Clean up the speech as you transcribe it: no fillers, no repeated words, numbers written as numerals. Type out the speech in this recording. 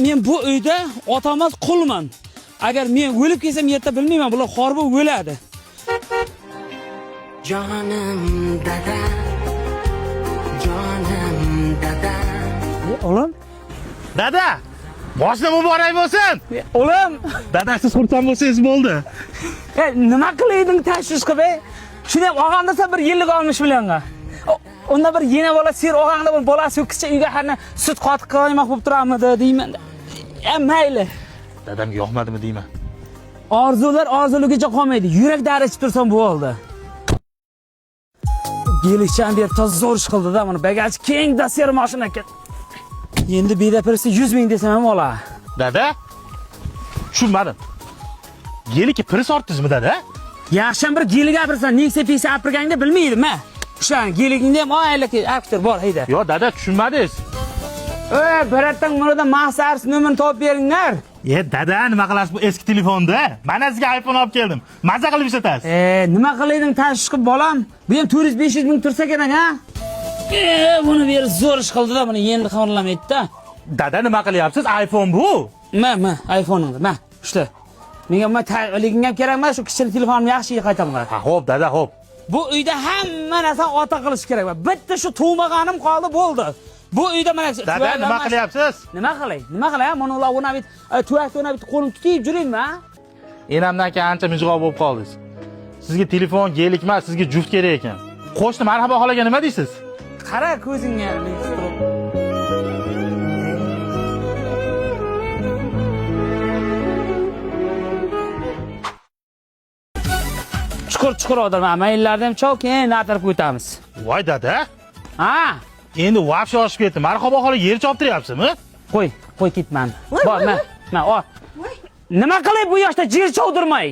men bu uyda otamas qulman. Agar men o'lib kelsam yerda bilmayman, bular xor bo'lib o'ladi. Jonim dada. Jonim dada. Oğlum? Dada! Boshni muborak bo'lsin. Oğlum! Dada siz xursand bo'lsangiz bo'ldi. Nima qilayding tashvish qilib? Shuni ham og'am desa bir yillik olmish millionga. Unda bir yena bola ser og'angda bir bolasi yo'qcha uyga harna sut qotib qo'ymoq bo'lib turamidi deyman. Mayli. Dadamga yoqmadimi deyman. Orzular orzuligicha qolmaydi. Yurak darajib tursam bo'ldi. Gelişen deb toz zo'r ish qildi-da, mana bagaj keng daser mashina ekan. Endi beda pirsi 100 ming desam ham ola. Dada? Tushunmadim. Geliki pris ortdingizmi dada? Yaxshi bir geli gapirsan, Nexia piysa apirgangda bilmaydim, ha. O'shan geligingda ham oylaki aktor bor, hayda. Yo, dada tushunmadingiz. Biratdan bundan mahsars nomerini topib beringlar. Dada, nima qilasiz bu eski telefonda? Mana sizga iPhone olib keldim. Maza qilib ishlatasiz. Nima qilayding tashvish qilib bolam? Bu ham 400-500 ming tursa kerak, ha? Buni berib zo'r ish qildi-da, buni endi xorlamaydi-da. Dada, nima qilyapsiz? iPhone bu. Ma, iPhone'im, ma. Ishla. Menga liging ham kerak emas, shu kichik telefonimni yaxshi qaytaman. Ha, xo'p, dada, xo'p. Bu uyda hamma narsa ota qilish kerak. Bitta shu tug'maganim qoldi, bo'ldi. Bu uyda mana dada, nima qilyapsiz? Nima qilay? Nima qilay? Mana ular o'nabit, tuyak o'nabit qo'lim tutib yuraymi, ha? Enamdan keyin ancha mijg'ob bo'lib qoldingiz. Sizga telefon kerak emas, sizga juft kerak ekan. Qo'shni marhabo xolaga nima deysiz? Qara ko'zingga, turib. Chuqur odam, mayillarda ham cho'q, keyin atarib o'tamiz. Voy dada. Ha? Endi vaqt oshib ketdi. Marhabo xola yer choptiryapsizmi? Qo'y ketman. Bor, men, ol. Nima qilay bu yoshda yer chovdirmay?